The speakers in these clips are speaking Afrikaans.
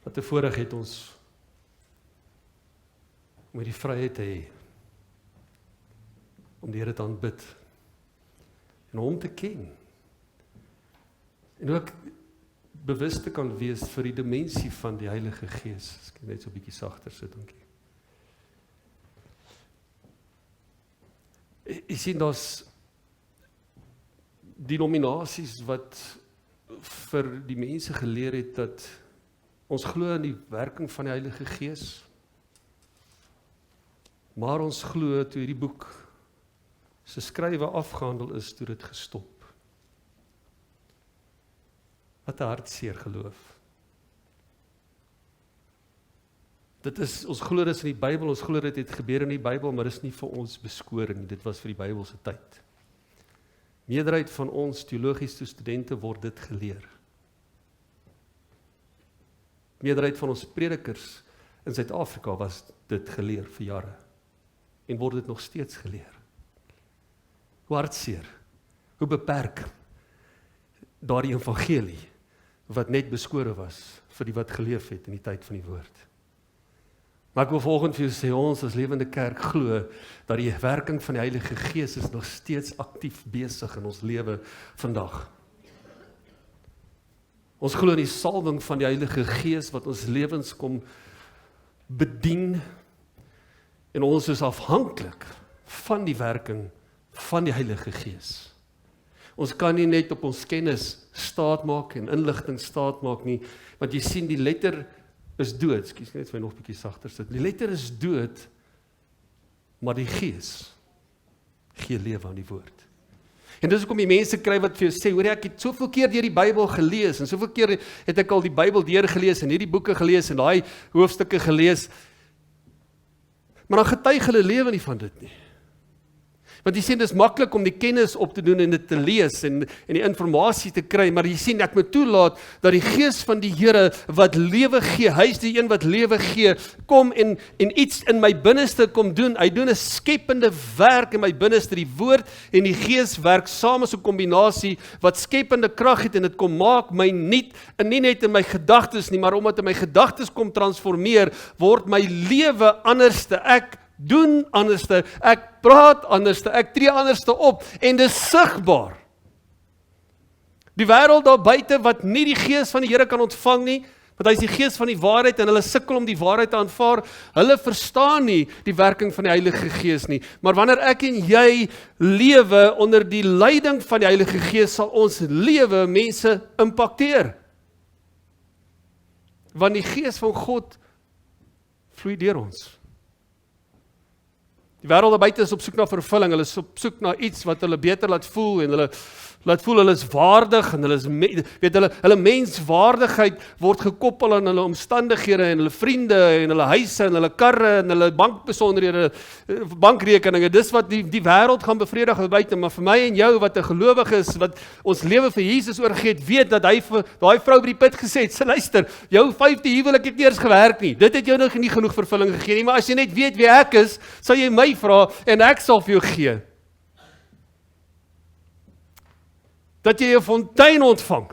Wat 'n voorreg het ons om hierdie vryheid te hê, om die Here te aanbid en hom te ken. En ook bewus te kan wees vir die dimensie van die Heilige Gees. Ek kan net so 'n bietjie sagter sit, dankie. Jy sien, daar's denominasies wat vir die mense geleer het dat ons glo in die werking van die Heilige Gees, maar ons glo toe hierdie boek se skrywe afgehandel is, toe dit gestop. Wat 'n hartseer geloof. Dit is, ons glo dit in die Bybel, ons glo dit het gebeur in die Bybel, maar dit is nie vir ons beskoring nie, dit was vir die Bybelse tyd. Meerderheid van ons teologiese studente word dit geleer. Meerderheid van ons predikers in Suid-Afrika was dit geleer vir jare, en word dit nog steeds geleer. Hoe hartseer, hoe beperk daardie evangelie, wat net beskore was vir die wat geleef het in die tyd van die woord. Maar ek wil volgende vir jou sê, ons as lewende kerk glo dat die werking van die Heilige Gees is nog steeds aktief besig in ons lewe vandag. Ons glo in die salwing van die Heilige Gees wat ons lewens kom bedien, en ons is afhanklik van die werking van die Heilige Gees. Ons kan nie net op ons kennis staat maak en inligting staat maak nie, want jy sien die letter is dood. Ekskuus, net vir my nog 'n bietjie sagter sit. Die letter is dood, maar die Gees gee lewe aan die woord. En dis hoekom die mense kry wat vir jou sê, hoor ek het soveel keer deur die Bybel gelees, en soveel keer het ek al die Bybel deurgelees, en hierdie boeke gelees, en daai hoofstukke gelees, maar dan getuig hulle lewe nie van dit nie. Want jy sien, dit is maklik om die kennis op te doen en dit te lees en die informasie te kry, maar jy sien, ek moet toelaat dat die Gees van die Here wat lewe gee, hy is die een wat lewe gee, kom en iets in my binneste kom doen. Hy doen 'n skepende werk in my binneste. Die woord en die Gees werk saam as 'n kombinasie wat skepende krag het, en dit kom maak my nuut, en nie net in my gedagtes nie, maar omdat in my gedagtes kom transformeer, word my lewe anderste. Ek doen anderste, ek praat anderste, ek tree anderste op, en dis sigbaar. Die wêreld daar buite wat nie die Gees van die Here kan ontvang nie, want hy is die Gees van die waarheid, en hulle sukkel om die waarheid te aanvaar, hulle verstaan nie die werking van die Heilige Gees nie, maar wanneer ek en jy lewe onder die leiding van die Heilige Gees, sal ons lewe mense impakteer. Want die Gees van God vloei deur ons. Die wêreld daar buite is op soek na vervulling, hulle is op soek na iets wat hulle beter laat voel, en hulle laat voel hulle is waardig, en hulle menswaardigheid word gekoppel aan hulle omstandighede, en hulle vriende, en hulle huise, en hulle karre, en hulle bankbesonderhede, bankrekeninge. Dis wat die wêreld gaan bevredig daar buite, maar vir my en jou wat 'n gelowige is, wat ons lewe vir Jesus oorgegee het, weet dat hy vir daai vrou by die put gesê het, luister, jou 5de huwelik het nie eers gewerk nie, dit het jou nog nie genoeg vervulling gegee nie, maar as jy net weet wie ek is, sal jy my vra, en ek sal vir jou gee. Dat jy 'n fontein ontvang.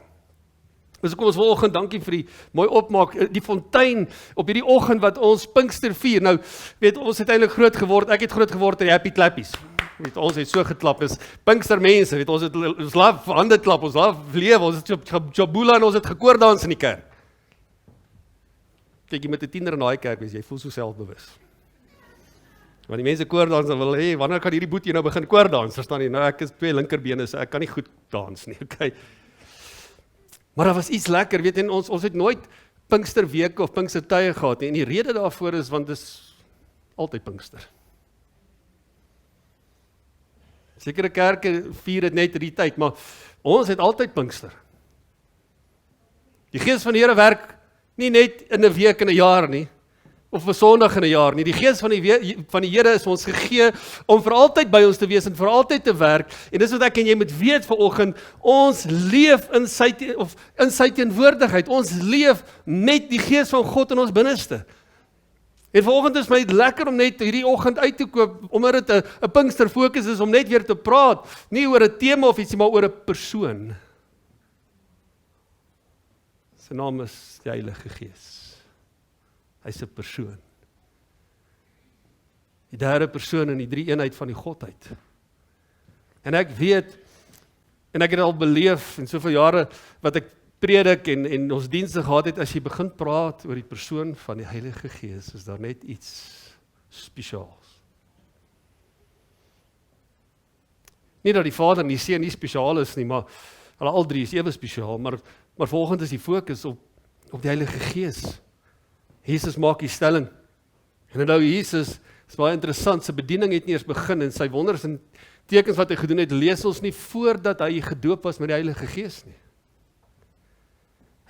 Dus kom ons vanoggend, dankie vir die mooi opmaak, die fontein op hierdie oggend wat ons Pinkster vier. Nou, weet ons het eintlik groot geword, ek het groot geword in die happy klappies. Weet ons het so geklap, is Pinkster mense, weet ons het ons laat hande klap, ons laat lewe, ons het jabula en ons het gekoordans in die kerk. Kyk, jy met 'n tiener in daai kerk wees, jy voel so selfbewus. Want die mense koordans, dan wil hê, wanneer kan hierdie boetie nou begin koordans? Verstaan jy? Nou ek is 2 linkerbene, so ek kan nie goed dans nie, okay? Maar daar was iets lekker, weet jy, ons het nooit Pinksterweke of Pinkstertye gehad nie, en die rede daarvoor is, want dit is altyd Pinkster. Sekere kerke vier dit net in die tyd, maar ons het altyd Pinkster. Die Gees van die Here werk nie net in 'n week en 'n jaar nie, of 'n Sondag in 'n jaar nie. Die Gees van die Here is ons gegee om vir altyd by ons te wees en vir altyd te werk. En dis wat ek en jy moet weet vanoggend, ons leef in sy teenwoordigheid. Ons leef met die Gees van God in ons binneste. En vanoggend is my lekker om net hierdie oggend uit te koop, omdat dit 'n Pinkster fokus is om net weer te praat, nie oor 'n tema of ietsie, maar oor 'n persoon. Sy naam is die Heilige Gees. Hy's 'n persoon. Die derde persoon in die drie eenheid van die Godheid. En ek weet, en ek het al beleef in soveel jare wat ek predik en ons dienste gehad het, as jy begin praat oor die persoon van die Heilige Gees, is daar net iets spesiaals. Nie dat die Vader en die Seun nie spesiaal is nie, maar hulle al drie is ewe spesiaal, maar volgens is die fokus op die Heilige Gees. Jesus maak die stelling. En nou Jesus, is baie interessant, sy bediening het nie eers begin, en sy wonders en tekens wat hy gedoen het, lees ons nie voordat hy gedoop was met die Heilige Gees nie.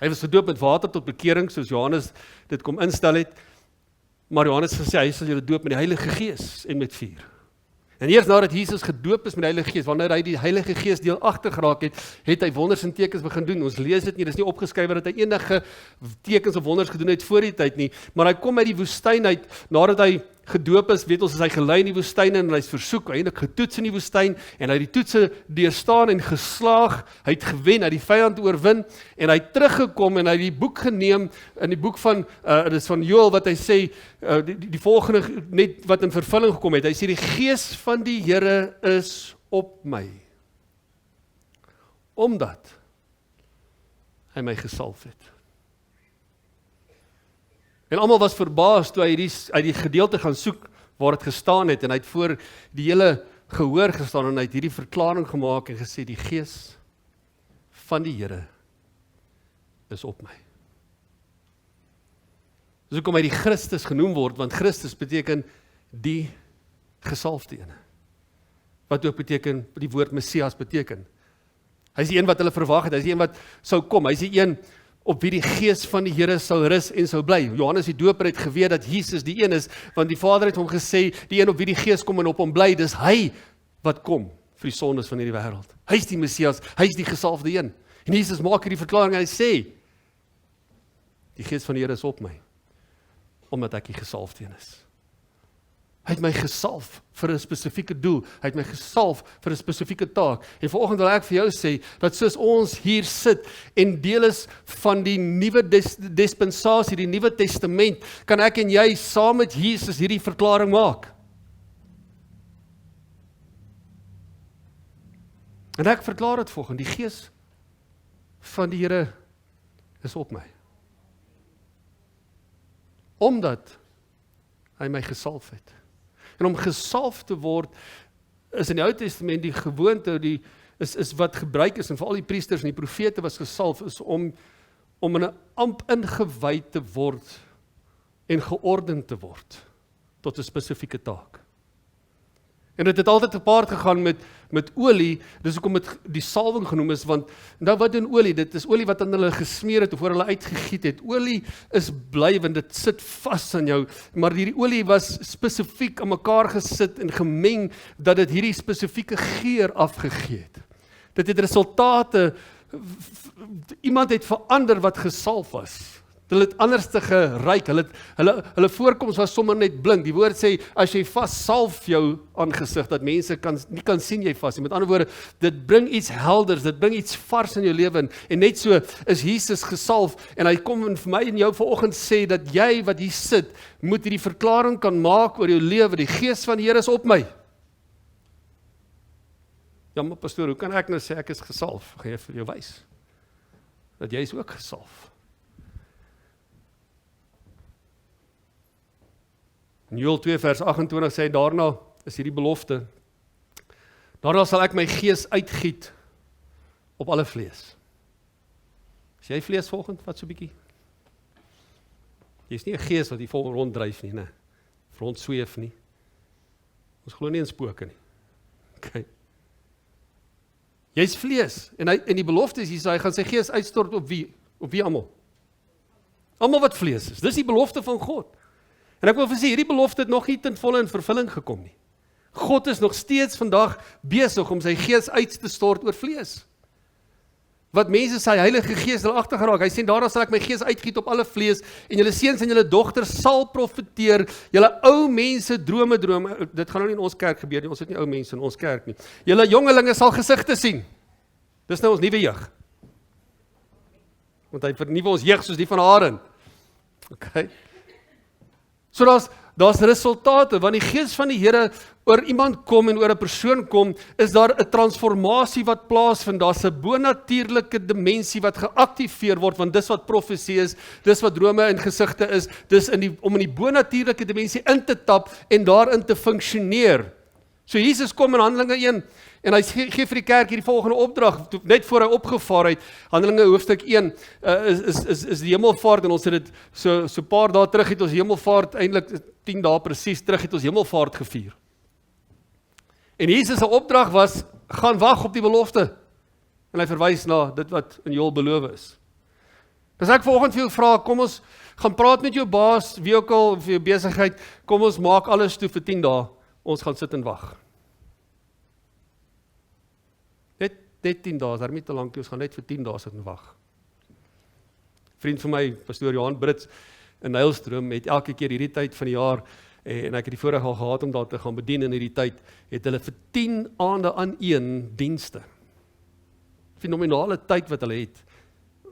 Hy was gedoop met water tot bekering, soos Johannes dit kom instel het, maar Johannes gesê, hy sal julle doop met die Heilige Gees en met vuur. En eers nadat Jesus gedoop is met die Heilige Gees, wanneer hy die Heilige Gees deelagtig geraak het, het hy wonders en tekens begin doen. Ons lees dit nie, dis nie opgeskryf dat hy enige tekens of wonders gedoen het voor die tyd nie, maar hy kom uit die woestyn uit, nadat hy gedoop is, weet ons, is hy gelei in die woestyn en hy is versoek, eintlik getoets in die woestyn, en hy het die toetse deurstaan en geslaag, hy het gewen, hy het die vyand oorwin, en hy het teruggekom en hy het die boek geneem, in die boek van, dit is van Joël, wat hy sê, die volgende, net wat in vervulling gekom het, hy sê, die Gees van die Here is op my, omdat hy my gesalf het. En almal was verbaas toe hy die gedeelte gaan soek waar het gestaan het, en hy het voor die hele gehoor gestaan en hy het hierdie verklaring gemaak en gesê, die Gees van die Here is op my. Dus hoekom hy die Christus genoem word, want Christus beteken die gesalfde ene. Wat ook beteken, die woord Messias beteken. Hy is die een wat hulle verwag het, hy is die een wat sou kom, hy is die een op wie die Gees van die Here sou rus en sou bly. Johannes die Doper het geweet dat Jesus die een is, want die Vader het hom gesê, die een op wie die Gees kom en op hom bly, dis hy wat kom vir die sondes van hierdie wêreld. Hy is die Messias, hy is die gesalfde een. En Jesus maak hierdie verklaring, hy sê, die Gees van die Here is op my, omdat ek die gesalfde een is. Hy het my gesalf vir 'n spesifieke doel, hy het my gesalf vir 'n spesifieke taak, en vanoggend wil ek vir jou sê, dat soos ons hier sit, en deel is van die nuwe dispensasie, die Nuwe Testament, kan ek en jy saam met Jesus hierdie verklaring maak. En ek verklaar dit volgens, die Gees van die Here is op my. Omdat hy my gesalf het. En om gesalf te word, is in die Ou Testament die gewoonte, is wat gebruik is, en veral die priesters en die profete was gesalf, is om in 'n amp ingewy te word, en georden te word, tot 'n spesifieke taak. En dit het altyd gepaard gegaan met olie, dis hoekom dit die salwing genoem is, want nou wat doen olie? Dit is olie wat aan hulle gesmeer het, of voor hulle uitgegiet het. Olie is blywend, dit sit vas aan jou, maar hierdie olie was spesifiek aan mekaar gesit en gemeng, dat dit hierdie spesifieke geur afgegee het. Dit het resultate, iemand het verander wat gesalf was. Hulle het anders te geryk, hulle voorkoms was sommer net blink. Die woord sê, as jy vas salf jou aangesig, dat mense nie kan sien jy vas nie. Met ander woorde, dit bring iets helders, dit bring iets vars in jou lewe, en net so is Jesus gesalf, en hy kom en vir my en jou vanoggend sê, dat jy wat hier sit, moet hierdie verklaring kan maak oor jou lewe, die Gees van die Here is op my. Ja, maar pastoor, hoe kan ek nou sê ek is gesalf? Gaan jy vir jou wys, dat jy is ook gesalf. In Joël 2 vers 28 sê, daarna is hierdie belofte, daarna sal ek my Gees uitgiet op alle vlees. Is jy vlees volgend? Wat so bietjie? Jy is nie 'n gees wat hier vol ronddryf nie, rond sweef nie. Ons glo nie in spooke nie. Okay. Jy is vlees, en die belofte is hier, hy gaan sy Gees uitstort op wie? Op wie almal? Almal wat vlees is, dis die belofte van God. En ek wil vir sê, hierdie belofte het nog nie ten volle in vervulling gekom nie. God is nog steeds vandag besig om sy Gees uit te stort oor vlees. wat mense sy Heilige Gees hulle agtergeraak. Hy sê, daarna sal ek my gees uitgiet op alle vlees, en julle seuns en julle dogters sal profeteer, julle ou mense drome, dit gaan nou nie in ons kerk gebeur nie, ons het nie ou mense in ons kerk nie. Julle jongelinge sal gesigte sien. Dis nou ons nuwe jeug. Want hy vernuwe ons jeug soos die van Aaron. Okay. So daar's resultate, want die Gees van die Here oor iemand kom en oor 'n persoon kom, is daar 'n transformasie wat plaasvind, daar's 'n bonatuurlike dimensie wat geaktiveer word, want dis wat profesie is, dis wat drome en gesigte is, dis om in die bonatuurlike dimensie in te tap en daarin te funksioneer. So Jesus kom in Handelinge 1, en hy gee vir die kerk hierdie volgende opdrag, net voor hy opgevaar het, Handelinge hoofstuk 1, is die hemelvaart, en ons het dit so paar dae terug het ons hemelvaart, eintlik 10 dae presies terug het ons hemelvaart gevier. En Jesus se opdrag was, gaan wag op die belofte, en hy verwys na dit wat in Joël beloof is. As ek vanoggend vir jou vra, kom ons gaan praat met jou baas, wie ook al, vir jou besigheid, kom ons maak alles toe vir 10 dae, ons gaan sit en wag. Net 10 dae, daar nie te lank, ons gaan net vir 10 dae sit en wag. Vriend van my, pastoor Johan Brits in Nylstroom, het elke keer hierdie tyd van die jaar, en ek het die voorreg al gehad om daar te gaan bedien in hierdie tyd, het hulle vir 10 aande aan een dienste. Fenomenale tyd wat hulle het,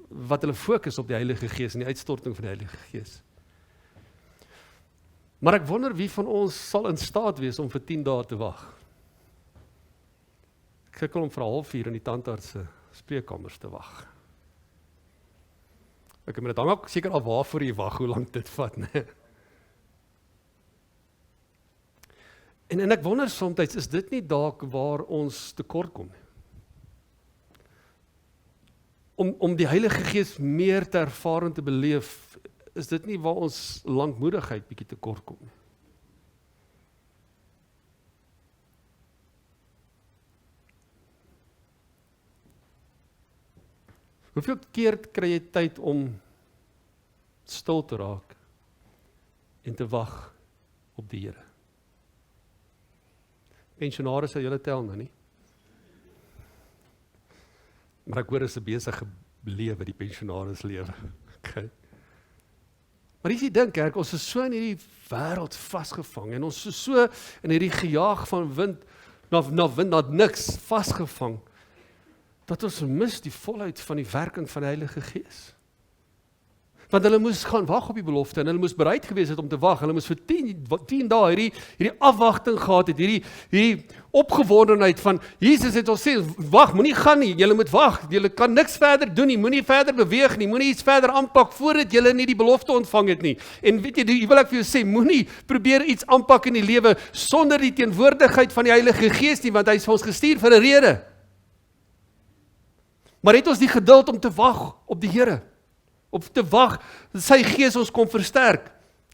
wat hulle fokus op die Heilige Gees en die uitstorting van die Heilige Gees. Maar ek wonder wie van ons sal in staat wees om vir 10 dae te wag. Ek sukkel om vir 3:30 in die tandarts se spreekkamers te wag. Ek het dit hang ook seker al waarvoor jy wag, hoe lank dit vat, né? En ek wonder soms, is dit nie dalk waar ons tekort kom? Om die Heilige Gees meer te ervaar en te beleef, is dit nie waar ons lankmoedigheid bietjie tekort kom? Hoeveel keer kry jy tyd om stil te raak en te wag op die Here? Pensionaars sal julle tel nou nie. Maar ek hoor is 'n besige lewe die pensionaars lewe. Okay. Maar as jy dink, kerk, ons is so in hierdie wêreld vasgevang en ons is so in hierdie gejaag van wind na wind, na niks vasgevang, dat ons mis die volheid van die werking van die Heilige Gees. Want hulle moes gaan wag op die belofte, en hulle moes bereid gewees het om te wag, hulle moes vir 10 dae hierdie afwagting gehad het, hierdie opgewondenheid van, Jesus het ons sê, wag, moenie gaan nie, julle moet wag, julle kan niks verder doen nie, moenie verder beweeg nie, moenie iets verder aanpak, voordat julle nie die belofte ontvang het nie. En weet jy, wil ek vir jou sê, moenie probeer iets aanpak in die lewe, sonder die teenwoordigheid van die Heilige Gees nie, want hy is vir ons gestuur vir 'n rede. Maar het ons die geduld om te wag op die Here, op te wag, dat sy Gees ons kom versterk.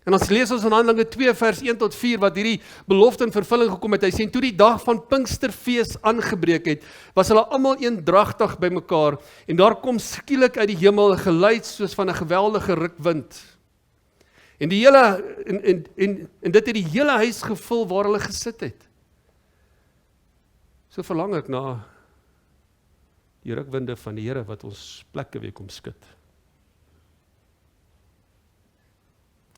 En ons lees ons in Handelinge 2 vers 1 tot 4, wat hierdie belofte in vervulling gekom het. Hy sê, toe die dag van Pinksterfees aangebreek het, was hulle almal eendragtig by mekaar, en daar kom skielik uit die hemel 'n geluid soos van 'n geweldige rukwind. En dit het die hele huis gevul waar hulle gesit het. So verlang ek na die rukwinde van die Here wat ons plekke weer kom skud.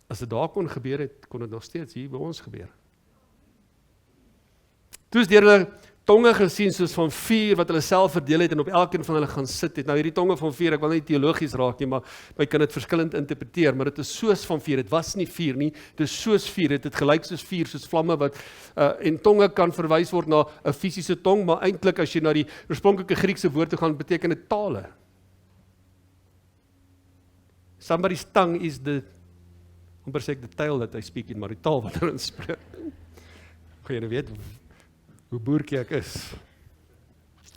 As dit daar kon gebeur het, kon dit nog steeds hier by ons gebeur. Toe is deur hulle tonge gesien soos van vuur wat hulle self verdeel het en op elkeen van hulle gaan sit het. Nou hierdie tonge van vuur, ek wil nie teologies raak nie, maar jy kan dit verskillend interpreteer, maar dit is soos van vuur, dit was nie vuur nie, dit is soos vuur, dit gelyk soos vuur, soos vlamme wat, en tonge kan verwys word na 'n fisiese tong, maar eintlik as jy na die oorspronklike Griekse woord toe gaan, beteken dit tale. Somebody's tongue is amper sê ek die taal that I speak in, maar die taal wat hulle inspreek. Goeie, nou weet hoe boertjie ek is.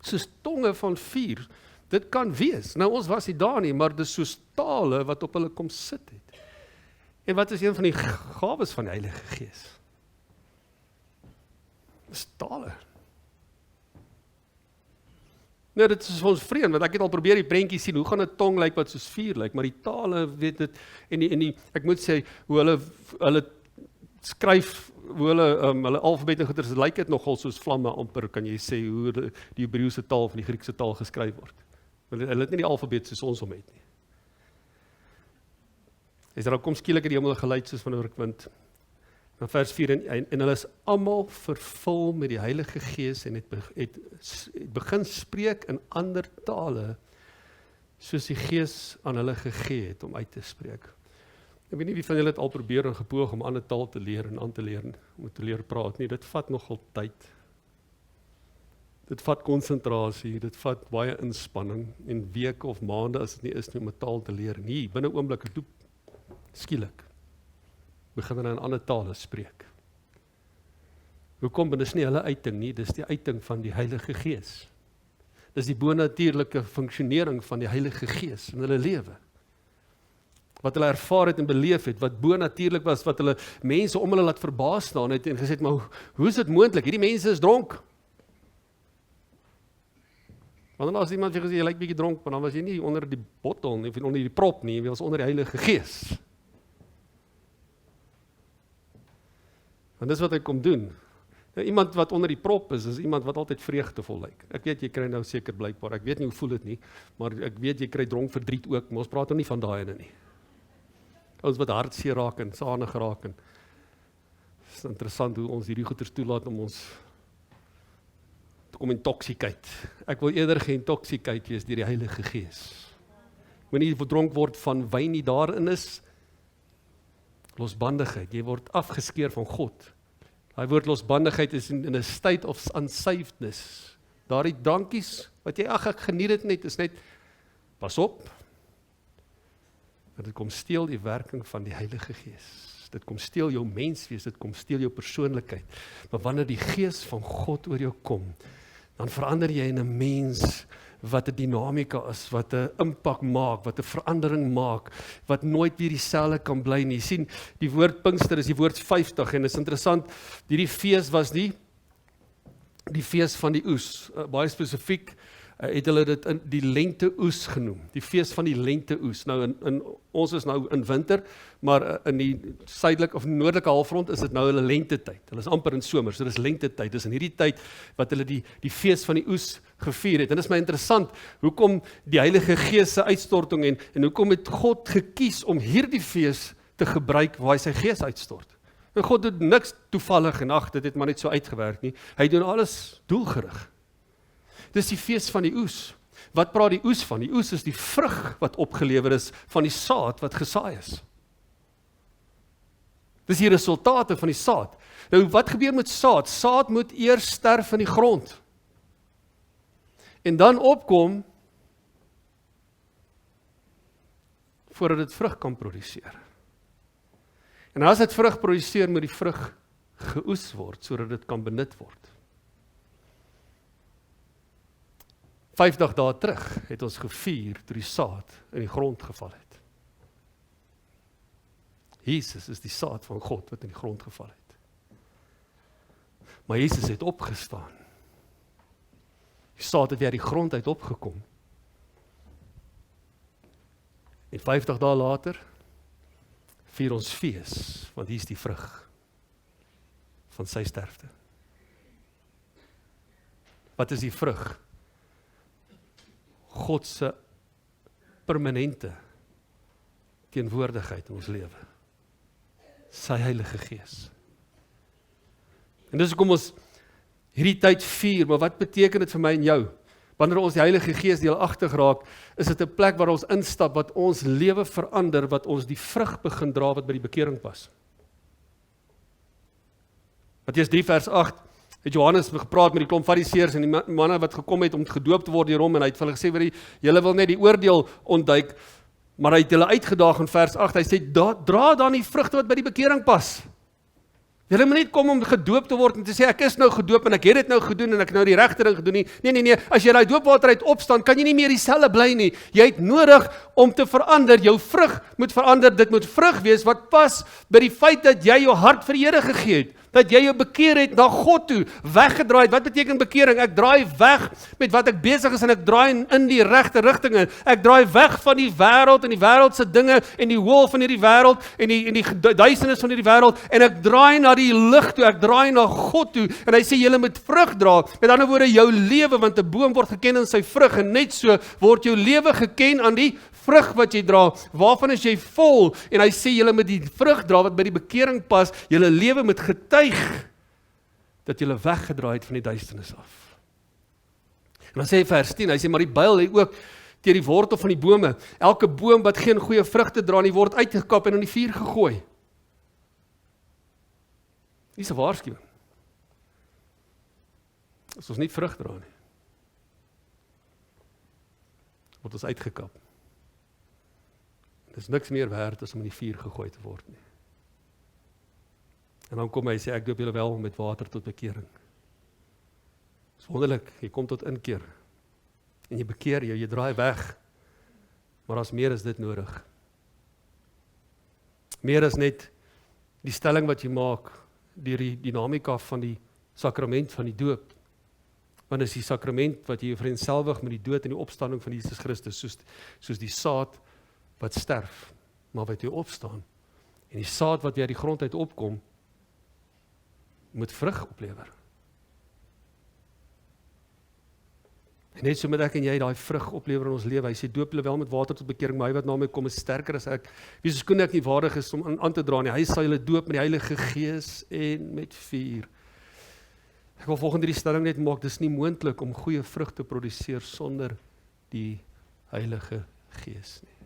Soos tonge van vuur, dit kan wees. Nou ons was nie daar nie, maar dit is soos tale wat op hulle kom sit het. En wat is een van die gawes van die Heilige Gees? Dis tale. Nou dit is vir ons vreemd, want ek het al probeer die prentjie sien, hoe gaan 'n tong lyk wat soos vuur lyk, maar die tale, weet dit, en ek moet sê, hoe hulle skryf, hoe hulle alfabet en goeders, lyk dit nogal soos vlamme amper, kan jy sê, hoe die Hebreëse taal van die Griekse taal geskryf word. Hulle het nie die alfabet soos ons hom het nie. Hy sê, daar kom skielik in die hemel 'n geluid soos van 'n rukwind. Dan vers 4, en hulle is almal vervul met die Heilige Gees en het begin spreek in ander tale, soos die Gees aan hulle gegee het om uit te spreek. Ek weet nie wie van julle het al probeer en gepoog om 'n ander taal te leer en aan te leer, om te leer praat nie. Dit vat nogal tyd. Dit vat konsentrasie, dit vat baie inspanning en weke of maande as dit nie is nie om 'n taal te leer nie. Binne oomblikke toe skielik begin hulle in ander tale spreek. Hoekom? Want dis nie hulle uiting nie, dis die uiting van die Heilige Gees. Dis die bonatuurlike funksionering van die Heilige Gees in hulle lewe. Wat hulle ervaar het en beleef het, wat bonatuurlik was, wat hulle mense om hulle laat verbaas staan het en gesê het, maar hoe is dit moontlik? Hierdie mense is dronk. Want dan as iemand vir gesê, jy lyk bietjie dronk, maar dan was jy nie onder die bottel nie, of onder die prop nie, jy was onder die Heilige Gees. Want dis wat hy kom doen. Nou, iemand wat onder die prop is iemand wat altyd vreugdevol lyk. Ek weet, jy kry nou seker blykbaar, ek weet nie hoe voel dit nie, maar ek weet, jy kry dronkverdriet ook, maar ons praat nou nie van daai ene nie. Ons wat hartseer raak en sanig raak en is interessant hoe ons hierdie goeters toelaat om ons te kom intoxicate. Ek wil eerder geïntoxicate wees deur die Heilige Gees. Moenie verdronk word van wyn nie daarin is, losbandigheid, jy word afgeskeer van God. Daai woord losbandigheid is in 'n state of unsavedness. Daardie drankies, wat jy, ek geniet dit net, is net, pas op, dat dit kom steel die werking van die Heilige Gees. Dit kom steel jou menswees, dit kom steel jou persoonlikheid. Maar wanneer die Gees van God oor jou kom, dan verander jy in 'n mens wat 'n dinamika is, wat 'n impak maak, wat 'n verandering maak, wat nooit weer dieselfde kan bly nie. Jy sien, die woord Pinkster is die woord 50 en is interessant, hierdie fees was die fees van die oes, baie spesifiek, het hulle dit in die lenteoes genoem, die fees van die lenteoes. Nou, ons is nou in winter, maar in die suidelike of noordelike halfrond is dit nou hulle lentetyd. Hulle is amper in somer, so dit is lentetyd. Dis in hierdie tyd wat hulle die fees van die oes gevier het. En dit is my interessant, hoekom die Heilige Gees se uitstorting en hoekom het God gekies om hierdie fees te gebruik waar hy sy Gees uitstort. En God doet niks toevallig en ag, dit het maar net so uitgewerk nie. Hy doen alles doelgerig. Dis die fees van die oes. Wat praat die oes van? Die oes is die vrug wat opgelewer is van die saad wat gesaai is. Dis die resultate van die saad. Nou, wat gebeur met saad? Saad moet eers sterf in die grond. En dan opkom, voordat dit vrug kan produseer. En as dit vrug produseer, moet die vrug geoes word, sodat dit kan benut word. 50 dae terug het ons gevier toe die saad in die grond geval het. Jesus is die saad van God wat in die grond geval het. Maar Jesus het opgestaan. Die saad het weer die grond uit opgekom. En 50 dae later vier ons fees, want hier is die vrug van sy sterfte. Wat is die vrug? God se permanente teenwoordigheid in ons lewe. Sy Heilige Gees. En dis hoekom ons hierdie tyd vier, maar wat beteken dit vir my en jou? Wanneer ons die Heilige Gees deelagtig raak, is dit 'n plek waar ons instap, wat ons lewe verander, wat ons die vrug begin dra wat by die bekering pas. Matteus 3 vers 8, het Johannes gepraat met die klomp fariseërs en die manne wat gekom het om gedoop te word deur hom, en hy het vir hulle gesê, julle wil net die oordeel ontduik, maar hy het hulle uitgedaag in vers 8, hy sê, dra dan die vrugte wat by die bekering pas. Julle moet nie kom om gedoop te word en te sê, ek is nou gedoop en ek het dit nou gedoen en ek nou die regte ding gedoen nie. Nee, as jy uit doopwater uit opstaan, kan jy nie meer dieselfde bly nie. Jy het nodig om te verander, jou vrug moet verander, dit moet vrug wees wat pas by die feit dat jy jou hart vir die Here gegee het. Dat jy jou bekeer het na God toe, weggedraai het. Wat beteken bekering? Ek draai weg met wat ek besig is en ek draai in die regte rigting in. Ek draai weg van die wêreld en die wêreldse dinge en die hol van hierdie wêreld en die duisternis van hierdie wêreld en ek draai na die lig toe, ek draai na God toe en hy sê julle moet vrug dra. Met ander woorde jou lewe, want 'n boom word geken in sy vrug en net so word jou lewe geken aan die vrug wat jy dra. Waarvan is jy vol? En hy sê julle moet die vrug dra wat by die bekering pas. Julle lewe moet getuig dat julle weggedraai het van die duisternis af. En dan sê hy vers 10, hy sê maar die byl lê ook teen die wortel van die bome. Elke boom wat geen goeie vrugte dra nie, word uitgekap en in die vuur gegooi. Dis 'n waarskuwing. As ons nie vrug dra nie, word ons uitgekap. Dit is niks meer werd as om in die vuur gegooi te word nie. En dan kom hy en sê, ek doop julle wel met water tot bekering. Dis wonderlik, jy kom tot inkeer. En jy bekeer jou, jy draai weg. Maar daar's meer as dit nodig. Meer as net die stelling wat jy maak, deur die dinamika van die sakrament van die doop. Want is die sakrament wat jy vereenselwig met die dood en die opstanding van Jesus Christus, soos die saad wat sterf, maar wat jy opstaan. En die saad wat weer uit die grond uit opkom, moet vrug oplewer. En net so moet ek en jy daai vrug oplewer in ons lewe. Hy sê doop julle wel met water tot bekering, maar hy wat na my kom is sterker as ek. Wie se skoon ek nie waardig is om aan te dra nie. Hy sal julle doop met die Heilige Gees en met vuur. Ek wil volgende die stelling net maak, dis nie moontlik om goeie vrug te produseer sonder die Heilige Gees nie.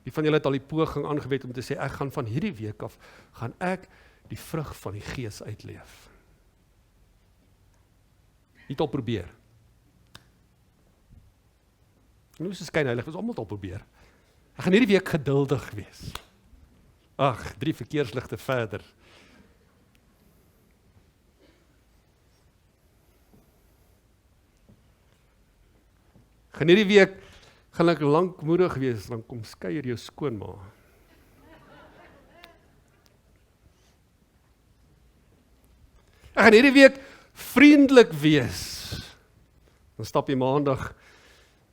Wie van julle het al die poging aangewend om te sê, ek gaan van hierdie week af, gaan ek die vrug van die Gees uitleef. Nie al probeer. En hoe is dit skynheilig, ons almal al probeer. Ek gaan hierdie week geduldig wees. Ag, 3 verkeersligte verder. Gaan hierdie week gaan ek lankmoedig wees, dan kom skeier jou skoonma. Ek gaan hierdie week vriendelik wees. Dan stap jy maandag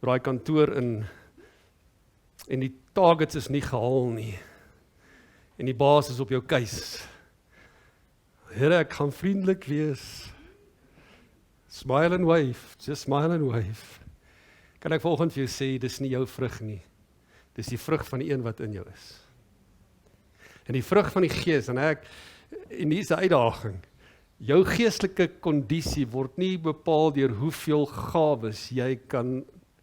daai kantoor in en die targets is nie gehaal nie. En die baas is op jou keus. Here, ek gaan vriendelik wees. Smile and wave, just smile and wave. Kan ek volgende vir jou sê, dis nie jou vrug nie. Dis die vrug van die een wat in jou is. En die vrug van die Gees, en hier is die uitdaging. Jou geestelike kondisie word nie bepaal deur hoeveel gawes jy kan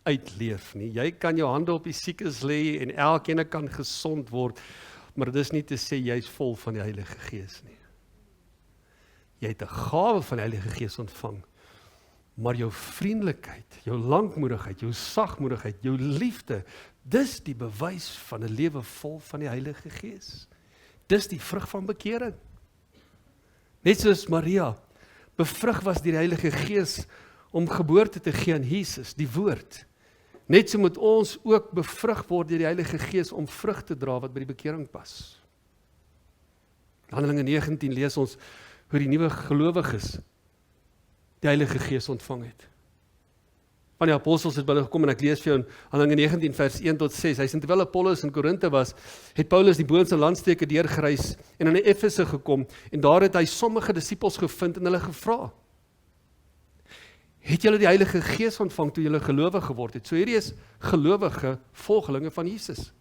uitleef nie. Jy kan jou hande op die siekes lê en elkeen kan gesond word, maar dit is nie te sê jy is vol van die Heilige Gees nie. Jy het 'n gawe van die Heilige Gees ontvang, maar jou vriendelikheid, jou lankmoedigheid, jou sagmoedigheid, jou liefde, dis die bewys van 'n lewe vol van die Heilige Gees. Dis die vrug van bekering. Net soos Maria bevrug was deur die Heilige Gees om geboorte te gee aan Jesus, die woord. Net so moet ons ook bevrug word deur die Heilige Gees om vrug te dra wat by die bekering pas. Handelinge 19 lees ons hoe die nuwe gelowiges die Heilige Gees ontvang het. Van die apostels het by hulle gekom en ek lees vir jou in Handelinge 19 vers 1 tot 6. Hy sê terwyl Apollos in Korinthe was, het Paulus die boonste landsteke deurgereis en in Efese gekom en daar het hy sommige disippels gevind en hulle gevra: Het julle die Heilige Gees ontvang toe julle gelowig geword het? So hierdie is gelowige volgelinge van Jesus.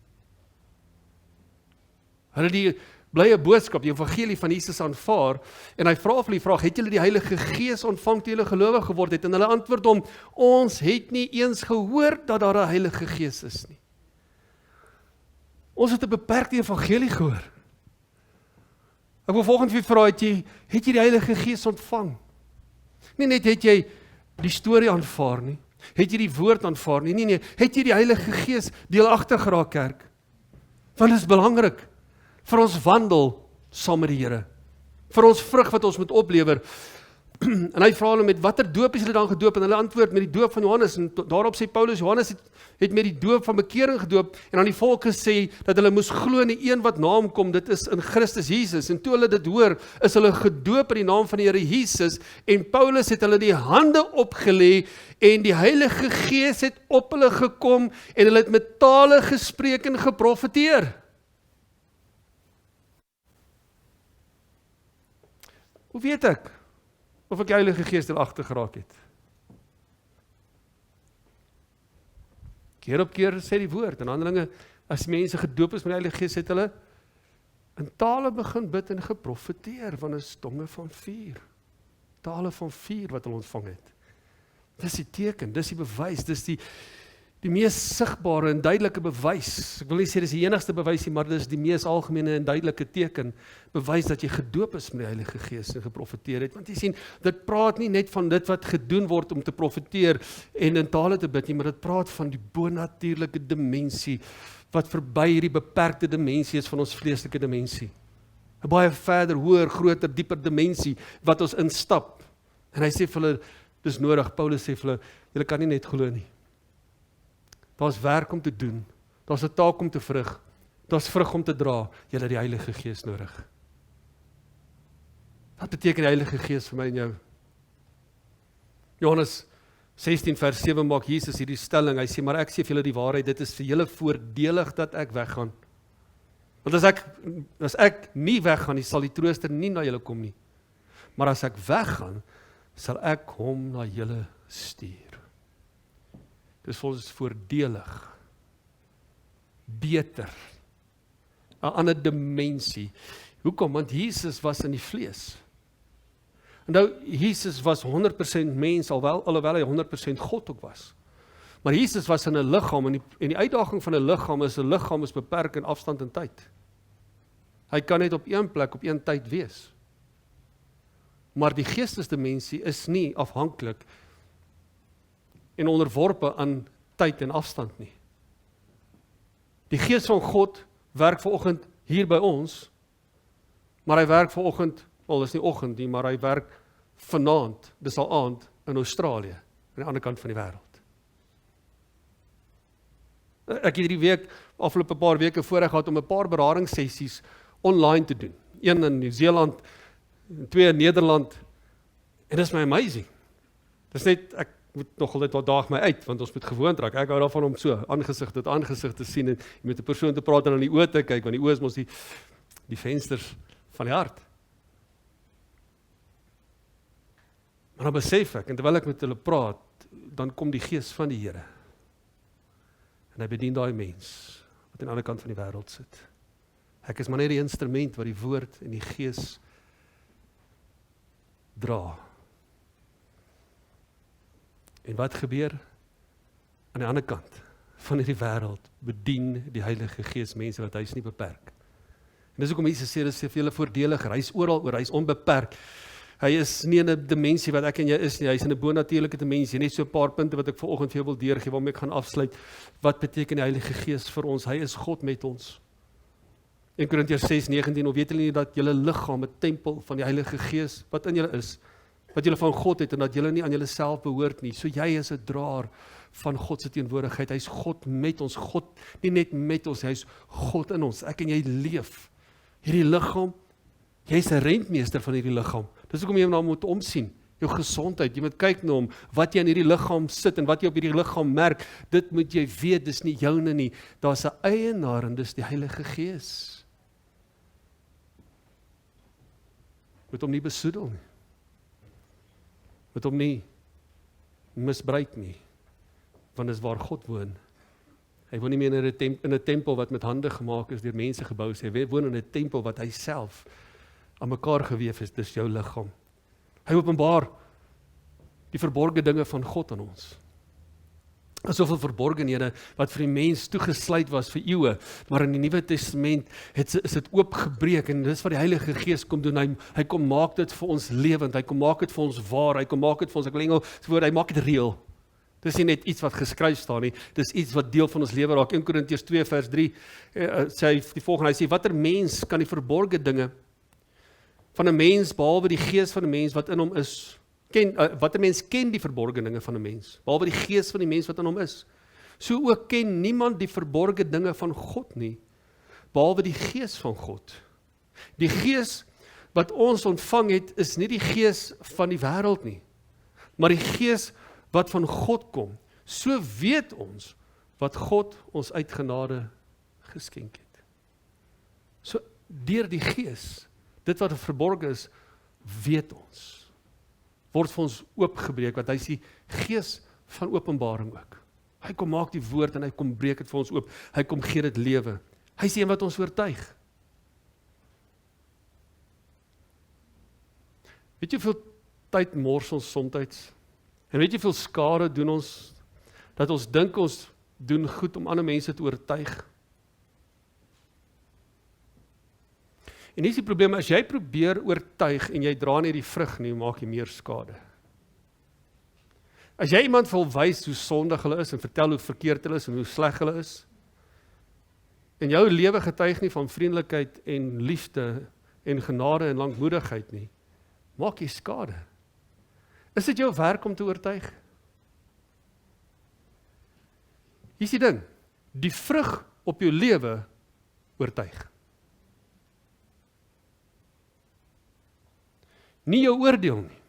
Hulle die blye boodskap, die evangelie van Jesus aanvaar, en hy vra vir die vraag, het julle die Heilige Gees ontvang toe julle gelowig geword het? En hulle antwoord hom, ons het nie eens gehoor dat daar 'n Heilige Gees is nie. Ons het 'n beperkte evangelie gehoor. Ek wil volgende vir vra, het jy die Heilige Gees ontvang? Nie net het jy die storie aanvaar nie, het jy die woord aanvaar nie, nee, het jy die Heilige Gees deelagtig geraak, kerk? Want dit is belangrik vir ons wandel saam met die Here, vir ons vrug wat ons moet oplewer. En hy vra hulle met watter doop is hulle dan gedoop? En hulle antwoord met die doop van Johannes. En daarop sê Paulus, Johannes het met die doop van bekering gedoop en aan die volk gesê dat hulle moes glo in die een wat na hom kom, dit is in Christus Jesus. En toe hulle dit hoor, is hulle gedoop in die naam van die Here Jesus en Paulus het hulle die hande opgelê en die Heilige Gees het op hulle gekom en hulle het met tale gespreek en geprofeteer. Hoe weet ek of ek die Heilige Gees agter geraak het? Keer op keer sê die woord, in Handelinge, as mense gedoop is met die Heilige Gees, het hulle in tale begin bid en geprofeteer, van 'n tonge van vuur. Tale van vuur wat hulle ontvang het. Dis die teken, dis die bewys, dis die mees sigbare en duidelike bewys. Ek wil nie sê dis die enigste bewys nie, maar dis die mees algemene en duidelike teken, bewys dat jy gedoop is met die Heilige Gees en geprofeteer het. Want jy sien, dit praat nie net van dit wat gedoen word om te profeteer en in tale te bid nie, maar dit praat van die bonatuurlike dimensie, wat verby hierdie beperkte dimensie is van ons vleeslike dimensie. 'n Baie verder, hoër, groter, dieper dimensie, wat ons instap. En hy sê vir hulle, dis nodig, Paulus sê vir hulle, julle kan nie net glo nie. Daar's werk om te doen, daar's 'n taak om te verrig, daar's vrug om te dra, jy het die Heilige Gees nodig. Wat beteken die Heilige Gees vir my en jou? Johannes 16 vers 7 maak Jesus hierdie stelling, hy sê, maar ek sê vir julle die waarheid, dit is vir julle voordelig dat ek weggaan. Want as ek nie weggaan nie, sal die trooster nie na julle kom nie. Maar as ek weggaan, sal ek hom na julle stuur. Dis vir ons voordelig, beter, 'n ander dimensie. Hoekom? Want Jesus was in die vlees. En nou, Jesus was 100% mens, alhoewel hy 100% God ook was. Maar Jesus was in 'n liggaam, en die uitdaging van 'n liggaam is beperk in afstand en tyd. Hy kan net op een plek, op een tyd wees. Maar die geestesdimensie is nie afhanklik en onderworpe aan tyd en afstand nie. Die Gees van God werk vanoggend hier by ons, maar hy werk vanoggend, is nie oggend nie, maar hy werk vanaand, dis al aand, in Australië, aan die ander kant van die wêreld. Ek het hierdie week, afgelope paar weke voorreg gehad om 'n paar beradingssessies online te doen. Een in Nieu-Seeland, 2 in Nederland, en dis my amazing. Dis net, ek moet nog altyd wat daag my uit, want ons moet gewoond raak. Ek hou daarvan om so aangesig tot aangesig te sien en met 'n persoon te praat en aan die oë te kyk, want die oë is mos die vensters van die hart. Maar dan besef ek, en terwyl ek met hulle praat, dan kom die Gees van die Here. En hy bedien daai mens wat aan die ander kant van die wêreld sit. Ek is maar net die instrument wat die woord en die Gees dra. En wat gebeur? Aan die ander kant van hierdie wêreld bedien die Heilige Gees mense wat hy is nie beperk. En dis hoekom Jesus sê, dis vir julle voordeliger, hy is oral oor, hy is onbeperk. Hy is nie in 'n dimensie wat ek en jy is nie, hy is in 'n bonatuurlike dimensie. Net so 'n paar punte wat ek vanoggend vir jou wil deurgee, waarmee ek gaan afsluit. Wat beteken die Heilige Gees vir ons? Hy is God met ons. 1 Korintiërs 6:19, of weet julle nie dat julle liggaam 'n tempel van die Heilige Gees wat in julle is, wat julle van God het en dat julle nie aan julleself behoort nie. So jy is 'n draer van God se teenwoordigheid. Hy's God met ons. God nie net met ons, hy's God in ons. Ek en jy leef. Hierdie liggaam, jy's 'n rentmeester van hierdie liggaam. Dis hoekom jy na hom moet omsien. Jou gesondheid, jy moet kyk na hom, wat jy in hierdie liggaam sit en wat jy op hierdie liggaam merk, dit moet jy weet, dis nie joune nie. Daar's 'n eienaar en dis die Heilige Gees. Moet hom nie besoedel nie. Moet hom nie misbruik nie, want dis waar God woon. Hy woon nie meer in 'n tempel wat met hande gemaak is, deur mense gebou is. Hy woon in 'n tempel wat hy self aan mekaar geweef is, dis jou liggaam. Hy openbaar die verborgde dinge van God aan ons. Daar's soveel verborgenhede wat vir die mens toegesluit was vir eeue, maar in die Nuwe Testament is dit oopgebreek en dis wat die Heilige Gees kom doen. Hy kom maak dit vir ons lewend, hy kom maak dit vir ons waar, hy kom maak dit vir ons, ek wil Engels woord, hy maak dit reël. Dis nie net iets wat geskryf staan nie, dis iets wat deel van ons lewe raak. 1 Korintiërs 2 vers 3 sê hy die volgende, hy sê, watter mens kan die verborgde dinge van 'n mens, behalwe die gees van 'n mens wat in hom is, wat 'n mens ken die verborgde dinge van 'n mens, behalwe die gees van die mens wat in hom is. So ook ken niemand die verborgde dinge van God nie, behalwe die gees van God. Die gees wat ons ontvang het, is nie die gees van die wêreld nie, maar die gees wat van God kom. So weet ons wat God ons uit genade geskenk het. So deur die gees, dit wat verborge is, weet ons, word vir ons oopgebreek, want hy is die gees van openbaring ook. Hy kom maak die woord en hy kom breek dit vir ons oop, hy kom gee dit lewe. Hy is die een wat ons oortuig. Weet jy hoeveel tyd mors ons somtyds? En weet jy hoeveel skade doen ons, dat ons dink ons doen goed om ander mense te oortuig? En hier is die probleem, as jy probeer oortuig en jy dra nie die vrug nie, maak jy meer skade. As jy iemand wil wys hoe sondig hulle is en vertel hoe verkeerd hulle is en hoe sleg hulle is, en jou lewe getuig nie van vriendelikheid en liefde en genade en lankmoedigheid nie, maak jy skade. Is dit jou werk om te oortuig? Hier is die ding, die vrug op jou lewe oortuig. Nie jou oordeel nie.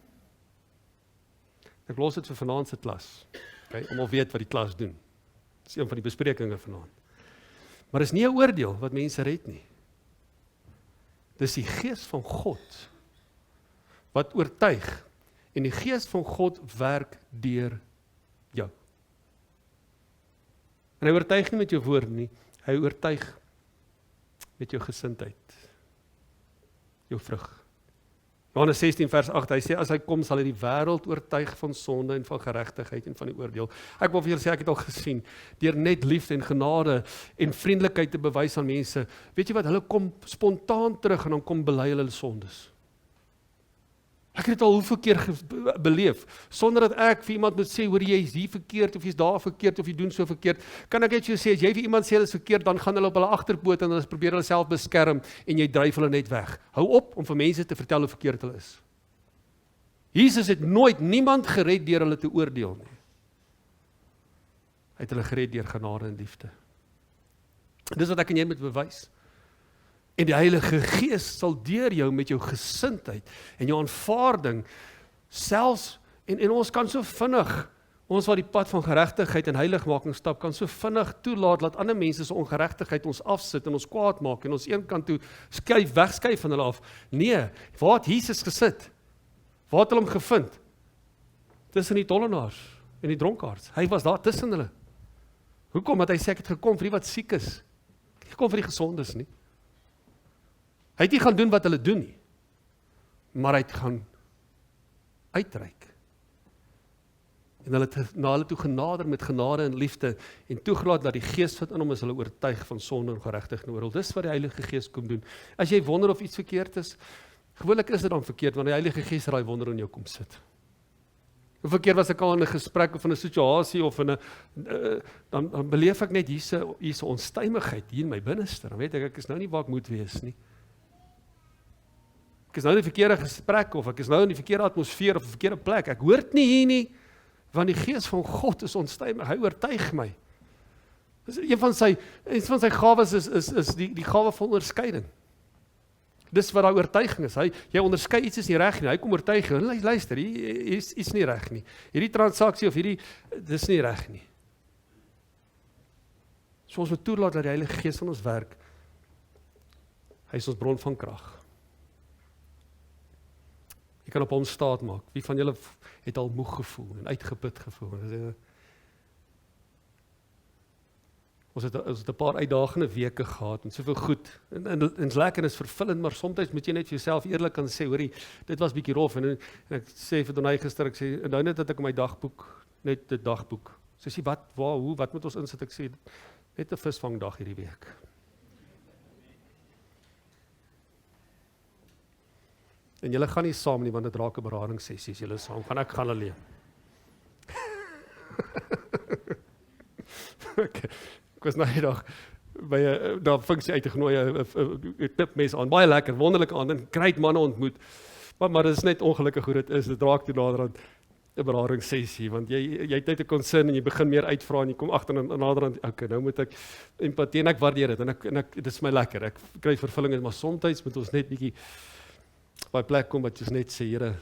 Ek los dit vir vanaand se klas. Okay, almal weet wat die klas doen. Dis een van die besprekinge vanaand. Maar dis nie 'n oordeel wat mense red nie. Dis die gees van God wat oortuig, en die gees van God werk deur jou. En hy oortuig nie met jou woorde nie, hy oortuig met jou gesindheid, jou vrug. Johannes 16 vers 8, hy sê, as hy kom sal hy die wêreld oortuig van sonde en van geregtigheid en van die oordeel. Ek wil vir julle sê, ek het al gesien, deur net liefde en genade en vriendelikheid te bewys aan mense, weet jy wat, hulle kom spontaan terug en dan kom bely hulle sondes. Ek het dit al hoeveel keer beleef, sonder dat ek vir iemand moet sê, hoor jy is hier verkeerd, of jy is daar verkeerd, of jy doen so verkeerd, kan ek net jou sê, as jy vir iemand sê hulle is verkeerd, dan gaan hulle op hulle agterpoot en hulle probeer hulle self beskerm, en jy dryf hulle net weg. Hou op om vir mense te vertel hoe verkeerd hulle is. Jesus het nooit niemand gered deur hulle te oordeel nie. Hy het hulle gered deur genade en liefde. Dis wat ek en jy moet bewys. En die Heilige Gees sal deur jou met jou gesindheid en jou aanvaarding selfs, en ons kan so vinnig, ons wat die pad van geregtigheid en heiligmaking stap, kan so vinnig toelaat dat ander mense se ongeregtigheid ons afsit en ons kwaad maak en ons een kant toe wegskuif van hulle af. Nee, waar het Jesus gesit? Waar het hulle hom gevind? Tussen die tollenaars en die dronkaards. Hy was daar tussen hulle. Hoekom? Want hy sê ek het gekom vir die wat siek is. Ek gekom vir die gesondes nie. Hy het nie gaan doen wat hulle doen nie, maar hy het gaan uitreik. En hulle het na hulle toe genader met genade en liefde en toegelaat dat die Gees wat in hom is hulle oortuig van sonde en geregtigheid en oordeel. Dis wat die Heilige Gees kom doen. As jy wonder of iets verkeerd is, gewoonlik is dit dan verkeerd, want die Heilige Gees raai wonder in jou kom sit. Hoeveel keer was ek al in 'n gesprek of in 'n situasie of in 'n dan beleef ek net hier's 'n onstuimigheid hier in my binneste. Dan weet ek is nou nie waar ek moet wees nie. Ek is nou in die verkeerde gesprek, of ek is nou in die verkeerde atmosfeer, of 'n verkeerde plek. Ek hoort nie hier nie, want die Gees van God is onstuimig. Hy oortuig my. Een van sy gawes is die gawe van onderskeiding. Dis wat daai oortuiging is. Jy onderskei iets is nie reg nie. Hy kom oortuig jou. Luister, hier is iets nie reg nie. Hierdie transaksie of dis nie reg nie. So ons moet toelaat dat die Heilige Gees in ons werk. Hy is ons bron van krag. Jy kan op hom staat maak. Wie van julle het al moeg gevoel en uitgeput gevoel? Ons het 'n paar uitdagende weke gehad en soveel goed. En is lekker en is vervullend, maar soms moet jy net vir jouself eerlik kan sê, hoorie, dit was bietjie rof. En ek sê vir Donay gister, ek sê, nou net dat ek my dagboek, net 'n dagboek. Sy sê, wat moet ons insit? Ek sê, net 'n visvangdag hierdie week. En julle gaan nie saam nie, want dit raak 'n beradingssessie as julle saam gaan. Ek gaan alleen. Okay. Ek was nou die dag by 'n funksie uitgenooi, 'n tipmes aan, baie lekker, wonderlike aand, en great manne ontmoet. Maar dit is net ongelukkig hoe dit is, dit raak toe naderhand 'n beradingssessie, want jy het net 'n concern en jy begin meer uitvra en jy kom agter en naderhand, okay, nou moet ek empatie en ek waardeer dit en ek dit is my lekker, ek kry vervulling, maar soms moet ons net bietjie by plek kom wat jy net sê, Here,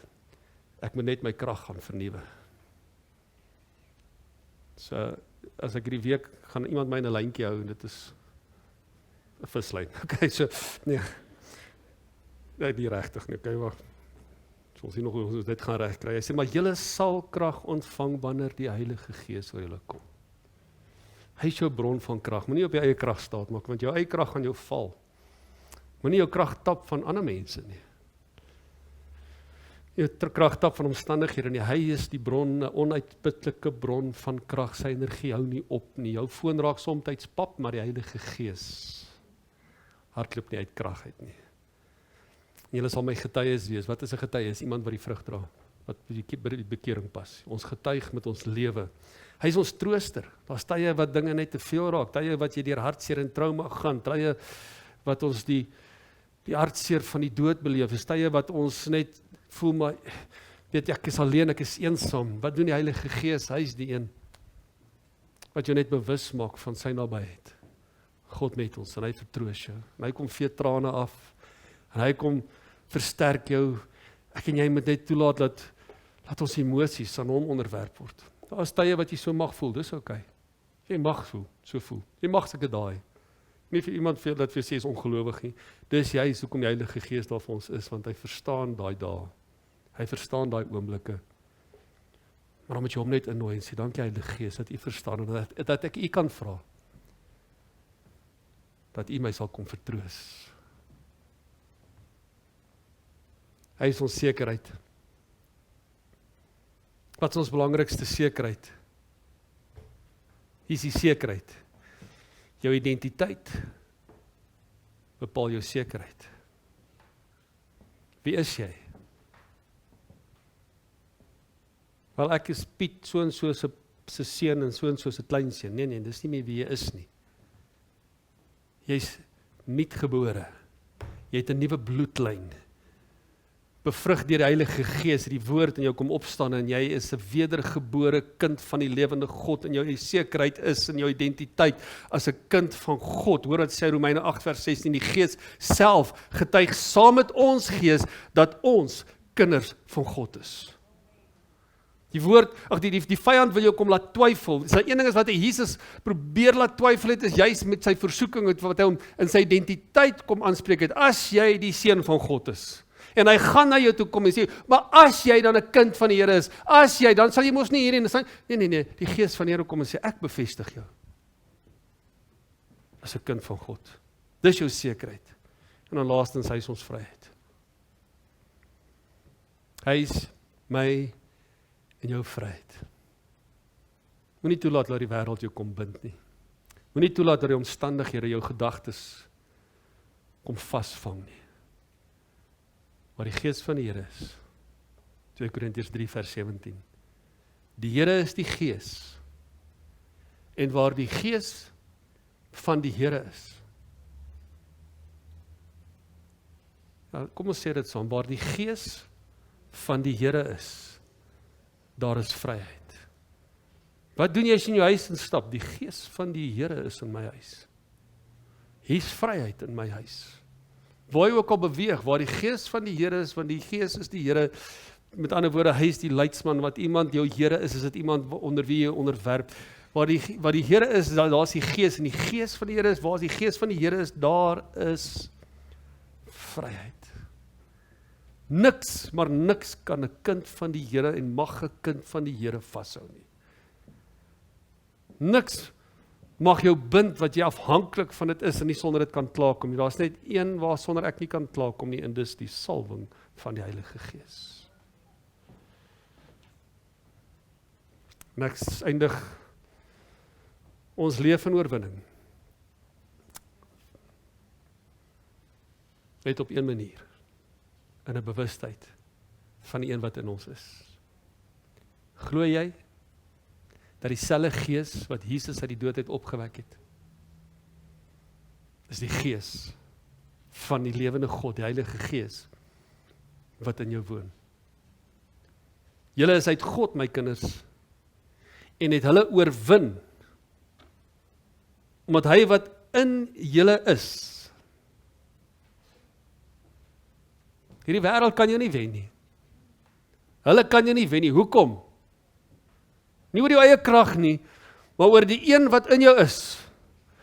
ek moet net my krag gaan vernuwe. So, as ek hierdie week, gaan iemand my in 'n lyntjie hou en dit is 'n vislyn. Okay, so, nee, nie regtig nie, okay, wag. Ons sien nog hoe ons dit gaan regkry. Hy sê, maar julle sal krag ontvang wanneer die Heilige Gees oor julle kom. Hy is jou bron van krag. Moenie op jou eie krag staat maak, want jou eie krag gaan jou val. Moenie jou krag tap van ander mense nie. Jou krag tap van omstandighede nie. Hy is die bron, 'n onuitputlike bron van krag. Sy energie hou nie op nie. Jou foon raak soms pap, maar die Heilige Gees hardloop nie uit krag uit nie. Julle sal my getuies wees. Wat is 'n getuie? Is iemand wat die vrug dra, wat by die bekering pas. Ons getuig met ons lewe. Hy is ons trooster. Daar's tye wat dinge net te veel raak, tye wat jy deur hartseer en trauma gaan, tye wat ons die hartseer van die dood beleef, is tye wat ons net voel, maar weet jy, ek is alleen, ek is eensaam. Wat doen die Heilige Gees? Hy is die een wat jou net bewus maak van sy nabyheid. God met ons, en hy vertroos jou. En hy kom vee trane af, en hy kom versterk jou. Ek en jy moet net toelaat dat ons emosies aan hom onderwerp word. Daar is tye wat jy so mag voel, dis okay. Jy mag so voel. Jy mag seker daai. Nie vir iemand veel dat vir sê is ongelowig nie. Dis juist hoekom die Heilige Gees daar vir ons is, want hy verstaan daai dae. Hy verstaan daai oomblikke. Maar dan moet jy hom net innooi en sê, dankie Heilige Gees, dat u verstaan, en dat ek u kan vra, dat u my sal kom vertroos. Hy is ons sekerheid. Wat is ons belangrikste sekerheid? Hier is die sekerheid. Jou identiteit bepaal jou sekerheid. Wie is jy? Wel, ek is Piet, so en so se seun en so se kleinseun. Nee, dis nie meer wie jy is nie. Jy's nuutgebore. Jy het 'n nuwe bloedlyn. Bevrug deur die Heilige Gees, die woord in jou kom opstaan en jy is 'n wedergebore kind van die lewende God en jou sekerheid is in jou identiteit as 'n kind van God. Hoor wat sê Romeine 8 vers 16, die Gees self getuig saam met ons gees dat ons kinders van God is. Die woord, die vyand wil jou kom laat twyfel. Sy een ding is wat hy Jesus probeer laat twyfel het, is juist met sy versoeking, wat hy hom in sy identiteit kom aanspreek het, as jy die seun van God is. En hy gaan na jou toe kom en sê, maar as jy dan 'n kind van die Here is, as jy, dan sal jy mos nie hierin staan. Nee, die Gees van die Here kom en sê, ek bevestig jou. As 'n kind van God. Dis jou sekerheid. En dan laastens, hy is ons vryheid. Hy is my en jou vryheid. Moenie toelaat dat die wêreld jou kom bind nie. Moenie toelaat dat die omstandighede jou gedagtes kom vasvang nie. Maar die Gees van die Here is, 2 Korintiërs 3 vers 17, die Here is die Gees, en waar die Gees van die Here is, nou, kom ons sê dit saam, waar die Gees van die Here is, daar is vryheid. Wat doen jy as jy in jou huis instap? Die Gees van die Here is in my huis. Hier's vryheid in my huis. Waar jy ook al beweeg, waar die Gees van die Here is, want die Gees is die Here, met ander woorde, hy is die leidsman, wat iemand jou Here is dit iemand onder wie jy onderwerp. Waar die Here is, daar is die Gees, en die Gees van die Here is, waar die Gees van die Here is, daar is vryheid. Niks, maar niks kan 'n kind van die Here en mag 'n kind van die Here vashou nie. Niks mag jou bind wat jy afhanklik van dit is en nie sonder dit kan klaarkom nie. Daar's net een waar sonder ek nie kan klaarkom nie, en dis die salwing van die Heilige Gees. En ek eindig, ons leef in oorwinning. Net op een manier, in 'n bewustheid van die een wat in ons is. Glo jy dat dieselfde Gees wat Jesus uit die dood uit opgewek het, is die Gees van die lewende God, die Heilige Gees, wat in jou woon. Julle is uit God, my kinders, en het hulle oorwin, omdat hy wat in julle is. Hierdie wêreld kan jou nie wen nie. Hulle kan jou nie wen nie. Hoekom? Nie oor jou eie krag nie, maar oor die een wat in jou is.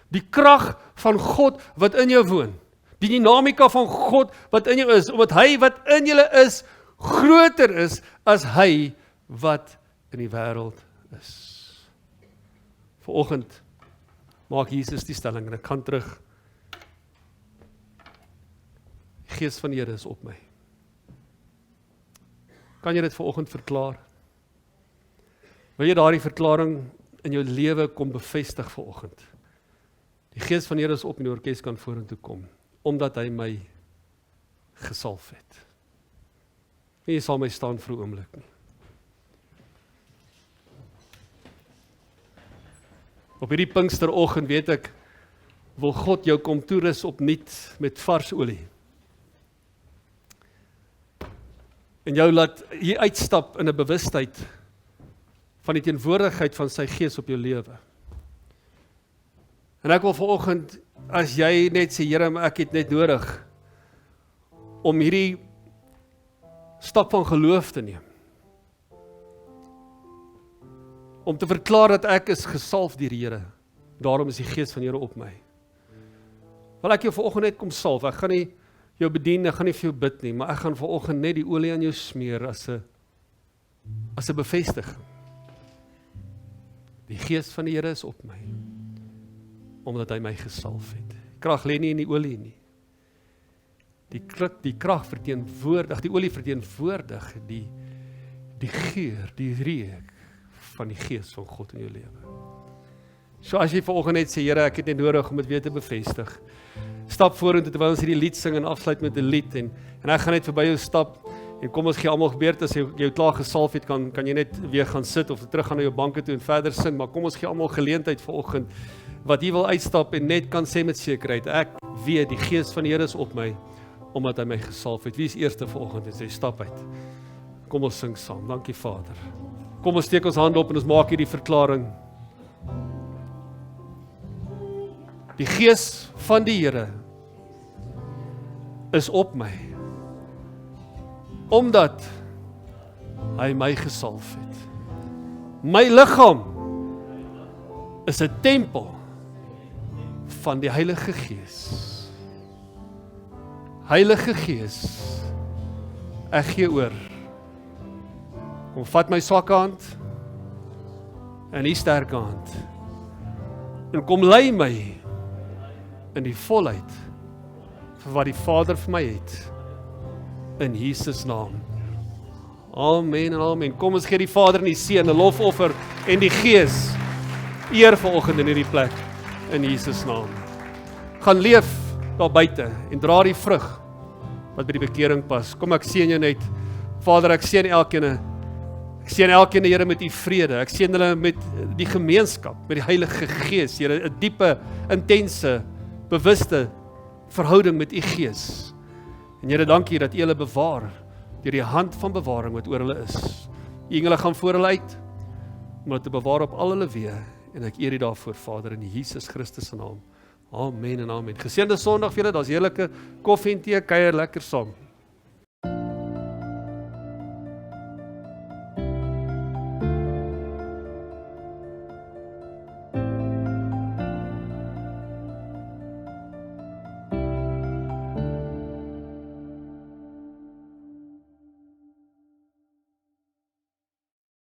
Die krag van God wat in jou woon. Die dinamika van God wat in jou is, omdat hy wat in julle is, groter is as hy wat in die wêreld is. Vanoggend maak Jesus die stelling en ek gaan terug. Die Gees van die Here is op my. Kan jy dit vanoggend verklaar? Wil jy daardie verklaring in jou lewe kom bevestig vanoggend? Die Gees van die Here is op en die orkes kan vorentoe kom, omdat hy my gesalf het. En jy sal my staan vir 'n oomblik nie. Op hierdie Pinksteroggend weet ek, wil God jou kom toerus opnuut met vars olie. En jou laat hier uitstap in 'n bewustheid van die teenwoordigheid van sy Gees op jou lewe. En ek wil vanoggend, as jy net sê, Here, maar ek het net nodig om hierdie stap van geloof te neem. Om te verklaar dat ek is gesalf deur die Here. Daarom is die Gees van die Here op my. Wil ek jou vanoggend net kom salf. Ek gaan nie jou bedien, ek gaan nie vir jou bid nie, maar ek gaan vanoggend net die olie aan jou smeer as 'n bevestiging. Die Gees van die Here is op my, omdat hy my gesalf het. Die krag lê nie in die olie nie. Die krag verteenwoordig, die olie verteenwoordig die geur, die reuk van die Gees van God in jou lewe. So as jy vanoggend net sê, Here, ek het net nodig om dit weer te bevestig. Stap vorentoe terwyl ons hierdie lied sing en afsluit met 'n lied en ek gaan net verby jou stap en kom ons gee almal gebeurte as jy jou klaar gesalf het, kan jy net weer gaan sit of terug gaan na jou banke toe en verder sing, maar kom ons gee almal geleentheid vanoggend wat jy wil uitstap en net kan sê met sekerheid, ek weet die Gees van die Here is op my, omdat hy my gesalf het. Wie is eerste vanoggend en sê stap uit? Kom ons sing saam. Dankie Vader. Kom ons steek ons hande op en ons maak hierdie verklaring. Die Gees van die Here is op my, omdat hy my gesalf het. My liggaam is 'n tempel van die Heilige Gees. Heilige Gees, ek gee oor. Kom vat my swakke hand en die sterke hand en kom lei my in die volheid vir wat die Vader vir my het, in Jesus naam. Amen en amen. Kom ons gee die Vader en die Seun 'n lofoffer en die Gees eer vanoggend in hierdie plek, in Jesus naam. Gaan leef daar buite en dra die vrug wat by die bekering pas. Kom ek seën jou net. Vader, ek seën elkeen, Here, met u vrede. Ek seën hulle met die gemeenskap, met die Heilige Gees, Here, 'n diepe, intense, bewuste verhouding met u Gees. En Here, dankie dat u hulle bewaar deur die hand van bewaring wat oor hulle is. Die engele gaan voor hulle uit om hulle te bewaar op al hulle weë en ek eer u daarvoor, Vader, in Jesus Christus se naam. Amen en amen. Geseënde Sondag vir julle. Daar's heerlike koffie en tee, kuier lekker saam.